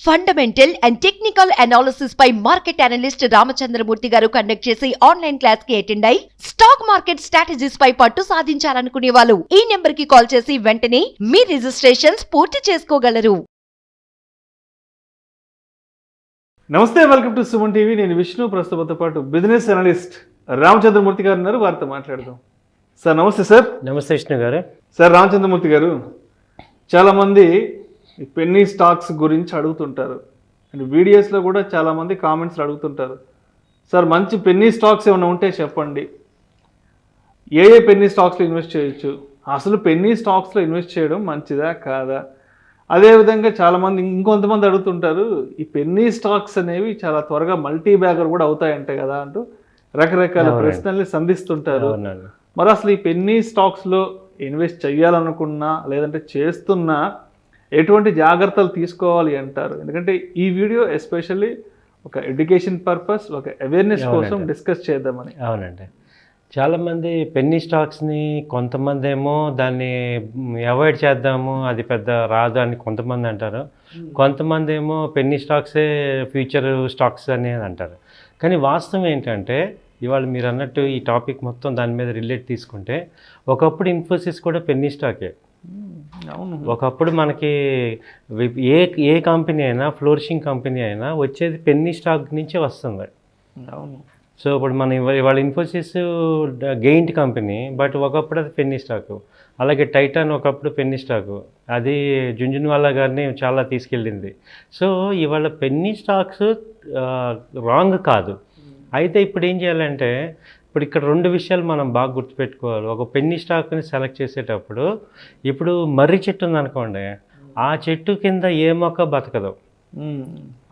Fundamental and technical analysis పై market analyst Rama Chandra Murthy గారు conduct చేసి online class కి అటెండ్ అయి స్టాక్ మార్కెట్ స్ట్రాటజీస్ పై పట్టు సాధించాలనుకునే వాళ్ళు ఈ నెంబర్ కి కాల్ చేసి వెంటనే మీ రిజిస్ట్రేషన్స్ పూర్తి చేసుకోగలరు. నమస్తే, వెల్కమ్ టు సుమన్ టీవీ. నేను విష్ణు. ప్రస్తుతంతో పాటు బిజినెస్ అనలిస్ట్ రామచంద్ర మూర్తి గారు ఉన్నారు. వారితో మాట్లాడదాం. సార్ నమస్తే. సార్ నమస్తే విష్ణు గారు. సార్ రామచంద్ర మూర్తి గారు, చాలామంది ఈ పెన్నీ స్టాక్స్ గురించి అడుగుతుంటారు అండ్ వీడియోస్లో కూడా చాలామంది కామెంట్స్లో అడుగుతుంటారు. సార్ మంచి పెన్నీ స్టాక్స్ ఏమైనా ఉంటే చెప్పండి, ఏ పెన్నీ స్టాక్స్లో ఇన్వెస్ట్ చేయొచ్చు, అసలు పెన్నీ స్టాక్స్లో ఇన్వెస్ట్ చేయడం మంచిదా కాదా? అదేవిధంగా చాలామంది ఇంకొంతమంది అడుగుతుంటారు, ఈ పెన్నీ స్టాక్స్ అనేవి చాలా త్వరగా మల్టీ బ్యాగర్ కూడా అవుతాయంటే కదా అంటూ రకరకాల ప్రశ్నల్ని సంధిస్తుంటారు. మరి అసలు ఈ పెన్నీ స్టాక్స్లో ఇన్వెస్ట్ చేయాలనుకున్నా లేదంటే చేస్తున్నా ఎటువంటి జాగ్రత్తలు తీసుకోవాలి అంటారు? ఎందుకంటే ఈ వీడియో ఎస్పెషల్లీ ఒక ఎడ్యుకేషన్ పర్పస్, ఒక అవేర్నెస్ కోసం డిస్కస్ చేద్దామని. అవునండి, చాలామంది పెన్నీ స్టాక్స్ని కొంతమంది ఏమో దాన్ని అవాయిడ్ చేద్దాము, అది పెద్ద రాదు అని కొంతమంది అంటారు. కొంతమంది ఏమో పెన్నీ స్టాక్సే ఫ్యూచర్ స్టాక్స్ అనేది అంటారు. కానీ వాస్తవం ఏంటంటే ఇవాళ మీరు అన్నట్టు ఈ టాపిక్ మొత్తం దాని మీద రిలేట్ తీసుకుంటే ఒకప్పుడు ఇన్ఫోసిస్ కూడా పెన్నీ స్టాకే. అవును, ఒకప్పుడు మనకి ఏ కంపెనీ అయినా, ఫ్లోరిషింగ్ కంపెనీ అయినా వచ్చేది పెన్నీ స్టాక్ నుంచే వస్తుంది. అవును. సో ఇప్పుడు మన ఇవాళ ఇన్ఫోసిస్ గెయింట్ కంపెనీ, బట్ ఒకప్పుడు అది పెన్నీ స్టాకు. అలాగే టైటాన్ ఒకప్పుడు పెన్నీ స్టాకు, అది జుంజున్వాలా గారిని చాలా తీసుకెళ్ళింది. సో ఇవాళ పెన్నీ స్టాక్స్ రాంగ్ కాదు. అయితే ఇప్పుడు ఏం చేయాలంటే, ఇప్పుడు ఇక్కడ రెండు విషయాలు మనం బాగా గుర్తుపెట్టుకోవాలి. ఒక పెన్నీ స్టాక్ని సెలెక్ట్ చేసేటప్పుడు, ఇప్పుడు మర్రి చెట్టు ఉందనుకోండి, ఆ చెట్టు కింద ఏ మొక్క బతకదు.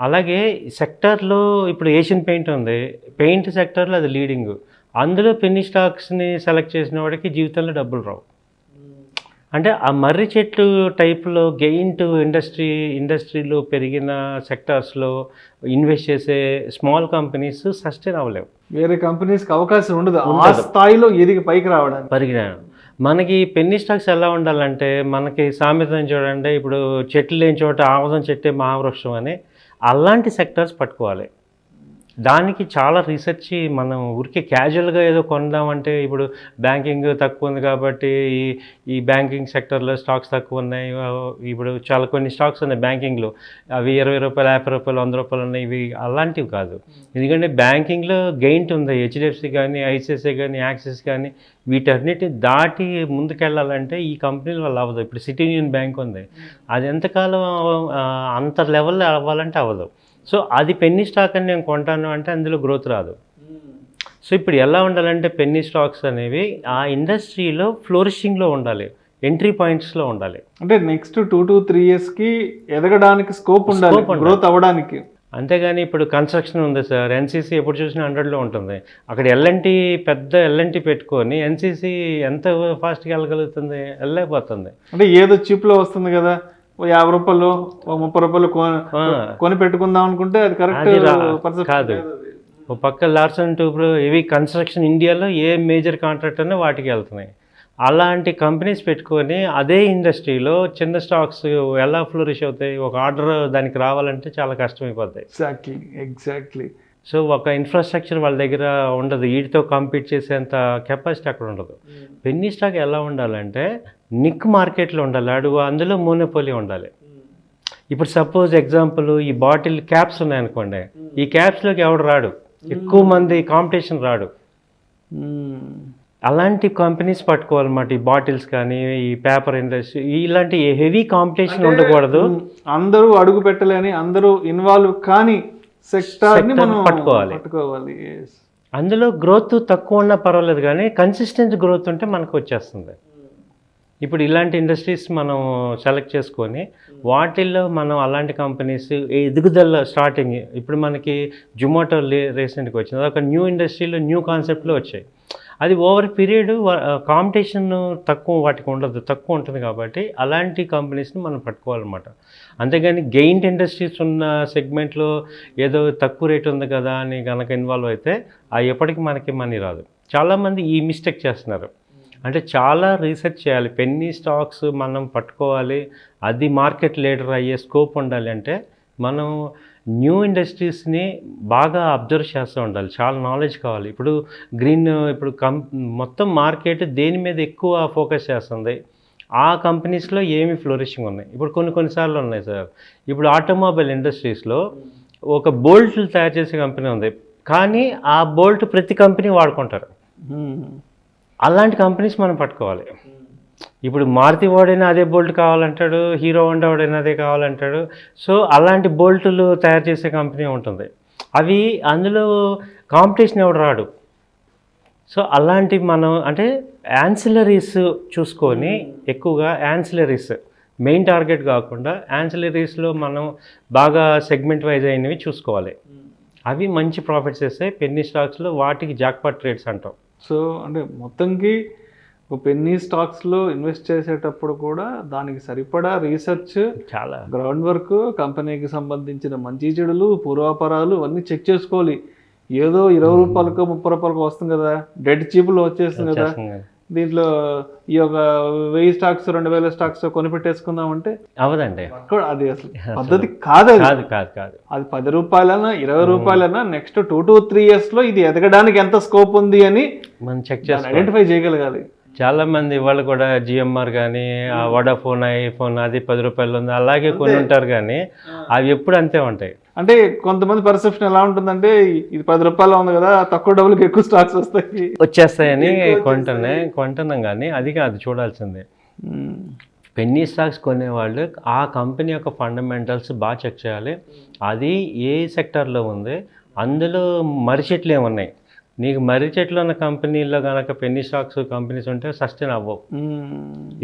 అలాగే సెక్టార్లో ఇప్పుడు ఏషియన్ పెయింట్ ఉంది, పెయింట్ సెక్టార్లో అది లీడింగ్. అందులో పెన్నీ స్టాక్స్ని సెలెక్ట్ చేసిన వాడికి జీవితంలో డబ్బులు రావు. అంటే ఆ మర్రి చెట్లు టైప్లో గెయింట్ ఇండస్ట్రీలో పెరిగిన సెక్టార్స్లో ఇన్వెస్ట్ చేసే స్మాల్ కంపెనీస్ సస్టైన్ అవ్వలేవు. వేరే కంపెనీస్కి అవకాశం ఉండదు ఆ స్థాయిలో ఎదిగి పైకి రావడానికి. పరిజ్ఞానం మనకి పెన్నీ స్టాక్స్ ఎలా ఉండాలంటే, మనకి సామెతను చూడండి, ఇప్పుడు చెట్లు లేని చోట ఆముదం చెట్టే మహావృక్షం అని, అలాంటి సెక్టార్స్ పట్టుకోవాలి. దానికి చాలా రీసెర్చ్, మనం ఊరికే క్యాజువల్గా ఏదో కొందామంటే, ఇప్పుడు బ్యాంకింగ్ తక్కువ ఉంది కాబట్టి ఈ బ్యాంకింగ్ సెక్టర్లో స్టాక్స్ తక్కువ ఉన్నాయి. ఇప్పుడు చాలా కొన్ని స్టాక్స్ ఉన్నాయి బ్యాంకింగ్లో, అవి 20 రూపాయలు, 50 రూపాయలు, 100 రూపాయలు ఉన్నాయి. ఇవి అలాంటివి కాదు. ఎందుకంటే బ్యాంకింగ్లో గెయింట్ ఉంది. హెచ్డిఎఫ్సి కానీ, ఐసిఐసిఐ కానీ, యాక్సిస్ కానీ, వీటన్నిటిని దాటి ముందుకెళ్ళాలంటే ఈ కంపెనీల వల్ల అవ్వదు. ఇప్పుడు సిటీ యూనియన్ బ్యాంక్ ఉంది, అది ఎంతకాలం అంత లెవెల్లో అవ్వాలంటే అవ్వదు. సో అది పెన్నీ స్టాక్ అని నేను కొంటాను అంటే అందులో గ్రోత్ రాదు. సో ఇప్పుడు ఎలా ఉండాలంటే పెన్నీ స్టాక్స్ అనేవి ఆ ఇండస్ట్రీలో ఫ్లోరిషింగ్లో ఉండాలి, ఎంట్రీ పాయింట్స్లో ఉండాలి. అంటే నెక్స్ట్ 2 to 3 yearsకి ఎదగడానికి స్కోప్ ఉండాలి, గ్రోత్ అవ్వడానికి. అంతేగాని ఇప్పుడు కన్స్ట్రక్షన్ ఉంది సార్, ఎన్సీసీ ఎప్పుడు చూసినా 100లో ఉంటుంది. అక్కడ ఎల్ఎన్టీ పెద్ద ఎల్ఎన్టీ పెట్టుకొని ఎన్సీసీ ఎంత ఫాస్ట్గా వెళ్ళగలుగుతుంది? వెళ్ళలేకపోతుంది. అంటే ఏదో చిప్లో వస్తుంది కదా, 50 రూపాయలు, 30 రూపాయలు కొని పెట్టుకుందాం అనుకుంటే అది కరెక్ట్ కాదు. ఒక పక్క లార్సన్ టూబ్రో ఇవి కన్స్ట్రక్షన్ ఇండియాలో ఏ మేజర్ కాంట్రాక్ట్ అన్నా వాటికి వెళ్తున్నాయి. అలాంటి కంపెనీస్ పెట్టుకొని అదే ఇండస్ట్రీలో చిన్న స్టాక్స్ ఎలా ఫ్లోరిష్ అవుతాయి? ఒక ఆర్డర్ దానికి రావాలంటే చాలా కష్టమైపోతాయి. ఎగ్జాక్ట్లీ. సో ఒక ఇన్ఫ్రాస్ట్రక్చర్ వాళ్ళ దగ్గర ఉండదు, వీటితో కాంపీట్ చేసేంత కెపాసిటీ అక్కడ ఉండదు. పెన్నీ స్టాక్ ఎలా ఉండాలంటే నిక్ మార్కెట్లో ఉండాలి, అడుగు అందులో మోనోపోలీ ఉండాలి. ఇప్పుడు సపోజ్ ఎగ్జాంపుల్, ఈ బాటిల్ క్యాప్స్ ఉన్నాయనుకోండి, ఈ క్యాప్స్లోకి ఎవడు రాడు, ఎక్కువ మంది కాంపిటీషన్ రాడు. అలాంటి కంపెనీస్ పట్టుకోవాలన్నమాట. ఈ బాటిల్స్ కానీ, ఈ పేపర్ ఇండస్ట్రీ, ఇలాంటి హెవీ కాంపిటీషన్ ఉండకూడదు. అందరూ అడుగు పెట్టలేని, అందరూ ఇన్వాల్వ్ కానీ సెక్టార్ని మనం పట్టుకోవాలి. అందులో గ్రోత్ తక్కువ ఉన్నా పర్వాలేదు, కానీ కన్సిస్టెంట్ గ్రోత్ ఉంటే మనకు వచ్చేస్తుంది. ఇప్పుడు ఇలాంటి ఇండస్ట్రీస్ మనం సెలెక్ట్ చేసుకొని వాటిల్లో మనం అలాంటి కంపెనీస్ ఎదుగుదల స్టార్టింగ్, ఇప్పుడు మనకి జొమాటో రీసెంట్గా వచ్చింది, అదొక న్యూ ఇండస్ట్రీలో న్యూ కాన్సెప్ట్లో వచ్చాయి. అది ఓవర్ పీరియడ్ కాంపిటీషన్ తక్కువ వాటికి ఉండదు, తక్కువ ఉంటుంది. కాబట్టి అలాంటి కంపెనీస్ని మనం పట్టుకోవాలన్నమాట. అంతేగాని గెయింట్ ఇండస్ట్రీస్ ఉన్న సెగ్మెంట్లో ఏదో తక్కువ రేట్ ఉంది కదా అని కనుక ఇన్వాల్వ్ అయితే ఎప్పటికీ మనకి మనీ రాదు. చాలామంది ఈ మిస్టేక్ చేస్తున్నారు. అంటే చాలా రీసెర్చ్ చేయాలి. పెన్నీ స్టాక్స్ మనం పట్టుకోవాలి, అది మార్కెట్ లీడర్ అయ్యే స్కోప్ ఉండాలి అంటే మనం న్యూ ఇండస్ట్రీస్ని బాగా అబ్జర్వ్ చేస్తూ ఉండాలి, చాలా నాలెడ్జ్ కావాలి. ఇప్పుడు ఇప్పుడు మొత్తం మార్కెట్ దేని మీద ఎక్కువ ఫోకస్ చేస్తుంది, ఆ కంపెనీస్లో ఏమి ఫ్లోరిషింగ్ ఉన్నాయి. ఇప్పుడు కొన్నిసార్లు ఉన్నాయి సార్. ఇప్పుడు ఆటోమొబైల్ ఇండస్ట్రీస్లో ఒక బోల్ట్లు తయారు చేసే కంపెనీ ఉంది, కానీ ఆ బోల్ట్ ప్రతి కంపెనీ వాడుకుంటారు. అలాంటి కంపెనీస్ మనం పట్టుకోవాలి. ఇప్పుడు మారుతి వాడైనా అదే బోల్ట్ కావాలంటాడు, హీరో హోండా వాడైనా అదే కావాలంటాడు. సో అలాంటి బోల్టులు తయారు చేసే కంపెనీ ఉంటుంది. అవి అందులో కాంపిటీషన్ ఎవడు రాడు. సో అలాంటి మనం అంటే యాన్సిలరీస్ చూసుకొని ఎక్కువగా యాన్సిలరీస్ మెయిన్ టార్గెట్ కాకుండా యాన్సిలరీస్లో మనం బాగా సెగ్మెంట్ వైజ్ అయినవి చూసుకోవాలి. అవి మంచి ప్రాఫిట్స్ ఇస్తాయి. పెన్నీ స్టాక్స్లో వాటికి జాక్పాట్ ట్రేడ్స్ అంటాం. సో అంటే మొత్తంకి ఒక పెన్నీ స్టాక్స్లో ఇన్వెస్ట్ చేసేటప్పుడు కూడా దానికి సరిపడా రీసెర్చ్, చాలా గ్రౌండ్ వర్క్, కంపెనీకి సంబంధించిన మంచి చెడులు, పూర్వాపరాలు అన్నీ చెక్ చేసుకోవాలి. ఏదో 20 రూపాయలకు 30 రూపాయలకు వస్తుంది కదా, డెడ్ చీపులో వచ్చేస్తుంది కదా, దీంట్లో ఈ ఒక 1000 స్టాక్స్ 2000 స్టాక్స్ కొనిపెట్టేసుకుందాం అంటే అవదండి. అది అసలు పద్ధతి కాదు. అది 10 రూపాయలైనా 20 రూపాయలైనా నెక్స్ట్ 2 to 3 years లో ఇది ఎదగడానికి ఎంత స్కోప్ ఉంది అని మనం చెక్ చేసి ఐడెంటిఫై చేయగలగాలి. చాలామంది వాళ్ళు కూడా జిఎంఆర్ కానీ వడాఫోన్, ఐఫోన్ అది 10 రూపాయలు ఉంది అలాగే కొని ఉంటారు, కానీ అవి ఎప్పుడు అంతే ఉంటాయి. అంటే కొంతమంది పర్సెప్షన్ ఎలా ఉంటుందంటే ఇది 10 రూపాయలు ఉంది కదా, తక్కువ డబ్బులకి ఎక్కువ స్టాక్స్ వచ్చేస్తాయని కొంటున్నాం, కానీ అది కాదు చూడాల్సిందే. పెన్నీ స్టాక్స్ కొనేవాళ్ళు ఆ కంపెనీ యొక్క ఫండమెంటల్స్ బాగా చెక్ చేయాలి. అది ఏ సెక్టార్లో ఉంది, అందులో మర్రి చెట్లు ఏమున్నాయి. నీకు మర్రి చెట్లు ఉన్న కంపెనీలో కనుక పెన్నీ స్టాక్స్ కంపెనీస్ ఉంటే సస్టైన్ అవ్వవు.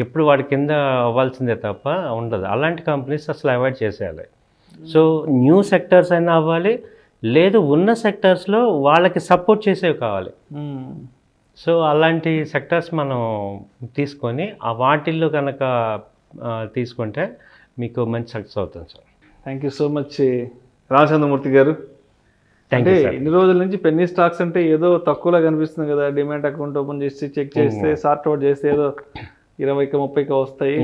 ఎప్పుడు వాడి కింద అవ్వాల్సిందే తప్ప ఉండదు. అలాంటి కంపెనీస్ అసలు అవాయిడ్ చేసేయాలి. సో న్యూ సెక్టర్స్ అయినా అవ్వాలి, లేదు ఉన్న సెక్టర్స్లో వాళ్ళకి సపోర్ట్ చేసేవి కావాలి. సో అలాంటి సెక్టర్స్ మనం తీసుకొని ఆ వాటిల్లో కనుక తీసుకుంటే మీకు మంచి సక్సెస్ అవుతుంది sir. Thank you so much Ramachandramurthy గారు. అంటే ఇన్ని రోజుల నుంచి పెన్నీ స్టాక్స్ అంటే ఏదో తక్కువలో కనిపిస్తుంది కదా, డిమాట్ అకౌంట్ ఓపెన్ చేసి చెక్ చేస్తే సార్ట్ అవుట్ చేస్తే ఏదో 20కి 30కి వస్తాయి,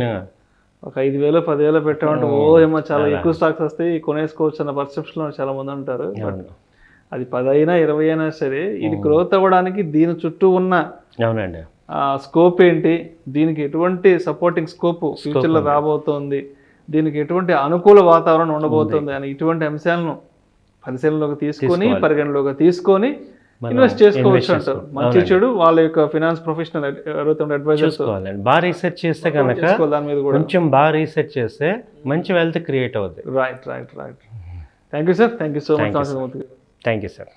ఒక 5,000 10,000 పెట్టామంటే ఏమో చాలా ఎక్కువ స్టాక్స్ వస్తాయి కొనేసుకోవచ్చు అన్న పర్సెప్షన్లో చాలా మంది ఉంటారు. అది 10 అయినా 20 అయినా సరే ఇది గ్రోత్ అవ్వడానికి దీని చుట్టూ ఉన్న స్కోప్ ఏంటి, దీనికి ఎటువంటి సపోర్టింగ్ స్కోప్ ఫ్యూచర్లో రాబోతోంది, దీనికి ఎటువంటి అనుకూల వాతావరణం ఉండబోతుంది అని ఇటువంటి అంశాలను పరిశీలనలోకి తీసుకొని పరిగణలోకి తీసుకొని ఇన్వెస్ట్ చేసుకోవచ్చు అంటారు. మంచి చెడు వాళ్ళ యొక్క ఫైనాన్స్ ప్రొఫెషనల్ అడ్వైజర్స్ బాగా రీసెర్చ్ చేస్తే కనుక దాని మీద కూడా కొంచెం బాగా రీసెర్చ్ చేస్తే మంచి వెల్త్ క్రియేట్ అవుతుంది. Right. Thank you sir. Thank you so much. Thank you sir.